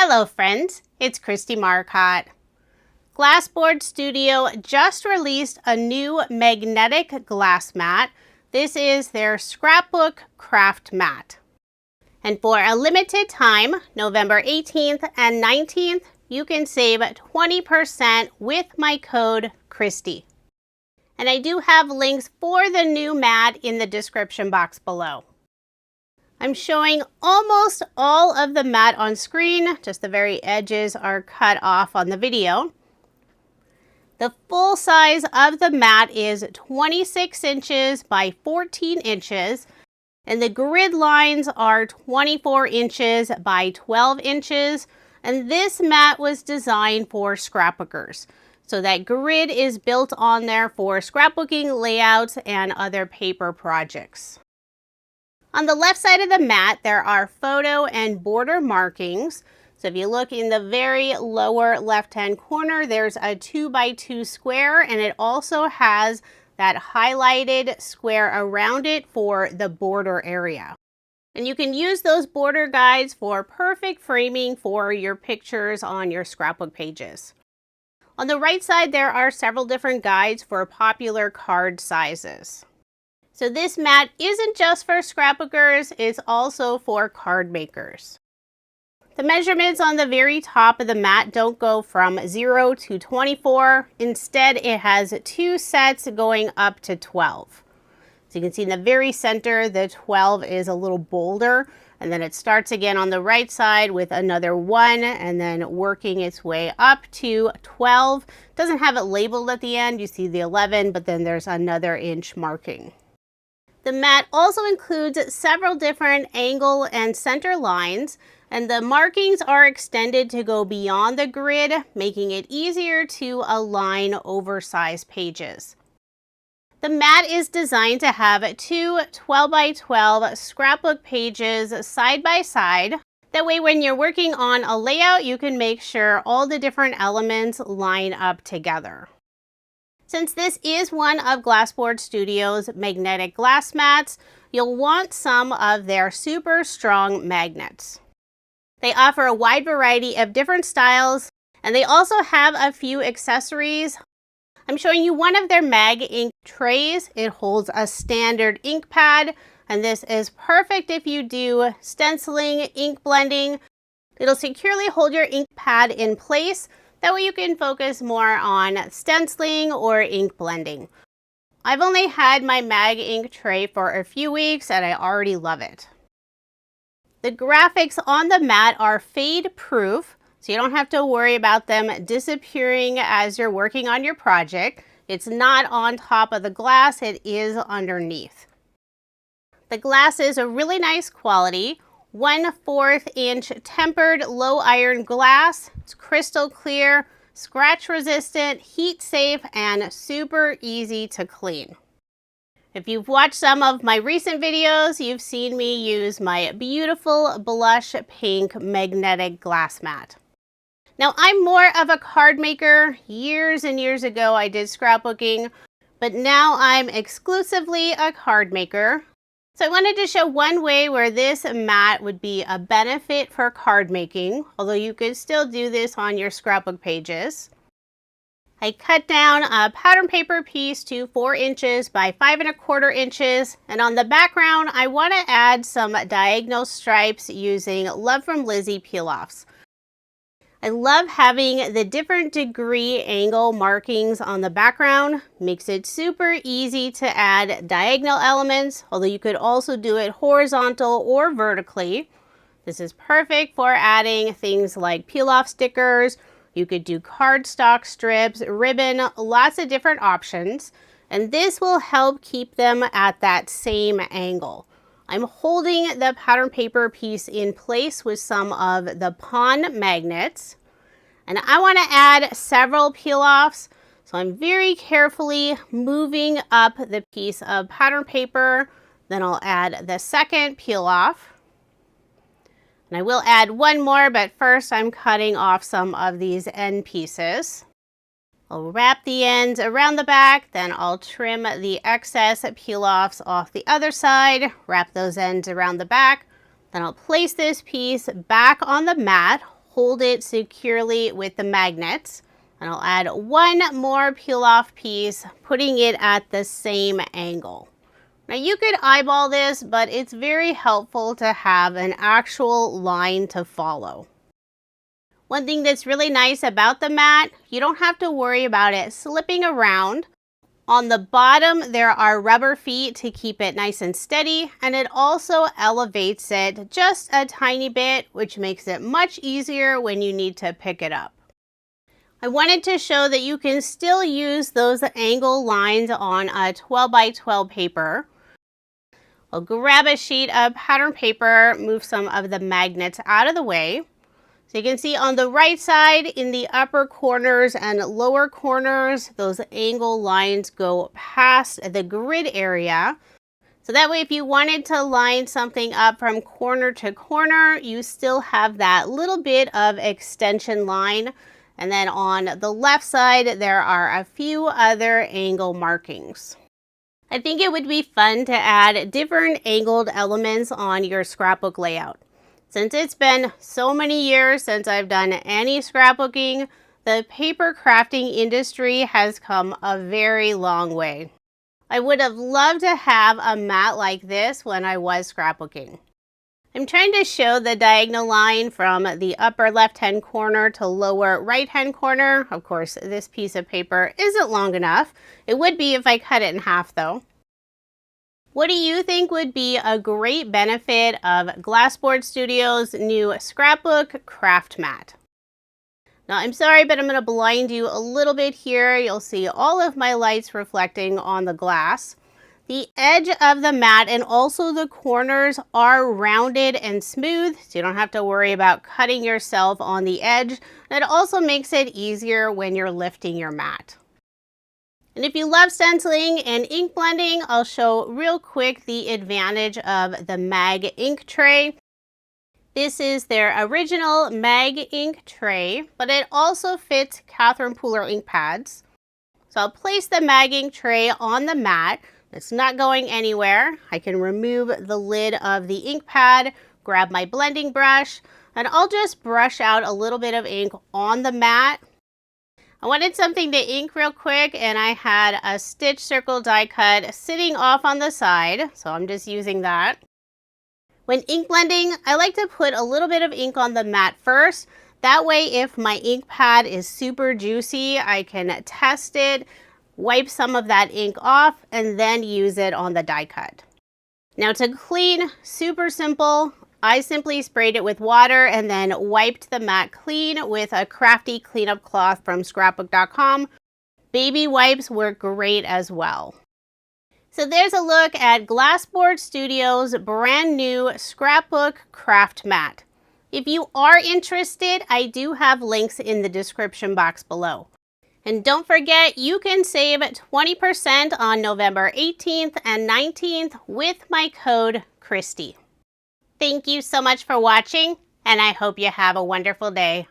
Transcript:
Hello friends, it's KRISTIE Marcotte. Glassboard Studio just released a new magnetic glass mat. This is their Scrapbook Craft Mat. And for a limited time, November 18th and 19th, you can save 20% with my code KRISTIE. And I do have links for the new mat in the description box below. I'm showing almost all of the mat on screen, just the very edges are cut off on the video. The full size of the mat is 26 inches by 14 inches, and the grid lines are 24 inches by 12 inches, and this mat was designed for scrapbookers. So that grid is built on there for scrapbooking layouts and other paper projects. On the left side of the mat, there are photo and border markings. So if you look in the very lower left-hand corner, there's a 2x2 square, and it also has that highlighted square around it for the border area. And you can use those border guides for perfect framing for your pictures on your scrapbook pages. On the right side, there are several different guides for popular card sizes. So this mat isn't just for scrapbookers, it's also for card makers. The measurements on the very top of the mat don't go from 0 to 24. Instead, it has two sets going up to 12. So you can see in the very center, the 12 is a little bolder, and then it starts again on the right side with another 1, and then working its way up to 12. Doesn't have it labeled at the end. You see the 11, but then there's another inch marking. The mat also includes several different angle and center lines, and the markings are extended to go beyond the grid, making it easier to align oversized pages. The mat is designed to have two 12x12 scrapbook pages side by side. That way when you're working on a layout, you can make sure all the different elements line up together. Since this is one of Glassboard Studio's magnetic glass mats, you'll want some of their super strong magnets. They offer a wide variety of different styles, and they also have a few accessories. I'm showing you one of their MagInk trays. It holds a standard ink pad, and this is perfect if you do stenciling, ink blending. It'll securely hold your ink pad in place. That way you can focus more on stenciling or ink blending. I've only had my MagInk tray for a few weeks and I already love it. The graphics on the mat are fade proof, so you don't have to worry about them disappearing as you're working on your project. It's not on top of the glass, it is underneath. The glass is a really nice quality. 1/4 inch tempered low iron glass. It's crystal clear, scratch resistant, heat safe, and super easy to clean. If you've watched some of my recent videos, you've seen me use my beautiful blush pink magnetic glass mat. Now I'm more of a card maker. Years and years ago I did scrapbooking, but now I'm exclusively a card maker. So I wanted to show one way where this mat would be a benefit for card making, although you could still do this on your scrapbook pages. I cut down a pattern paper piece to 4 inches by 5 1/4 inches, and on the background I want to add some diagonal stripes using Love from Lizi peel-offs. I love having the different degree angle markings on the background. Makes it super easy to add diagonal elements, although you could also do it horizontal or vertically. This is perfect for adding things like peel-off stickers. You could do cardstock strips, ribbon, lots of different options. And this will help keep them at that same angle. I'm holding the pattern paper piece in place with some of the pawn magnets. And I want to add several peel-offs, so I'm very carefully moving up the piece of pattern paper. Then I'll add the second peel-off. And I will add one more, but first I'm cutting off some of these end pieces. I'll wrap the ends around the back, then I'll trim the excess peel-offs off the other side, wrap those ends around the back, then I'll place this piece back on the mat, hold it securely with the magnets. And I'll add one more peel off piece, putting it at the same angle. Now you could eyeball this, but it's very helpful to have an actual line to follow. One thing that's really nice about the mat, you don't have to worry about it slipping around. On the bottom, there are rubber feet to keep it nice and steady, and it also elevates it just a tiny bit, which makes it much easier when you need to pick it up. I wanted to show that you can still use those angle lines on a 12 by 12 paper. I'll grab a sheet of pattern paper, move some of the magnets out of the way. So you can see on the right side in the upper corners and lower corners, those angle lines go past the grid area. So that way if you wanted to line something up from corner to corner, you still have that little bit of extension line. And then on the left side, there are a few other angle markings. I think it would be fun to add different angled elements on your scrapbook layout. Since it's been so many years since I've done any scrapbooking, the paper crafting industry has come a very long way. I would have loved to have a mat like this when I was scrapbooking. I'm trying to show the diagonal line from the upper left-hand corner to lower right-hand corner. Of course, this piece of paper isn't long enough. It would be if I cut it in half though. What do you think would be a great benefit of Glassboard Studio's new Scrapbook Craft Mat? Now, I'm sorry, but I'm going to blind you a little bit here. You'll see all of my lights reflecting on the glass. The edge of the mat and also the corners are rounded and smooth, so you don't have to worry about cutting yourself on the edge. And it also makes it easier when you're lifting your mat. And if you love stenciling and ink blending, I'll show real quick the advantage of the MagInk Tray. This is their original MagInk Tray, but it also fits Catherine Pooler ink pads. So I'll place the MagInk Tray on the mat. It's not going anywhere. I can remove the lid of the ink pad, grab my blending brush, and I'll just brush out a little bit of ink on the mat. I wanted something to ink real quick, and I had a stitch circle die cut sitting off on the side, so I'm just using that. When ink blending, I like to put a little bit of ink on the mat first. That way, if my ink pad is super juicy, I can test it, wipe some of that ink off, and then use it on the die cut. Now to clean, super simple. I simply sprayed it with water and then wiped the mat clean with a crafty cleanup cloth from scrapbook.com. Baby wipes work great as well. So there's a look at Glassboard Studio's brand new Scrapbook Craft Mat. If you are interested, I do have links in the description box below. And don't forget, you can save 20% on November 18th and 19th with my code KRISTIE. Thank you so much for watching, and I hope you have a wonderful day.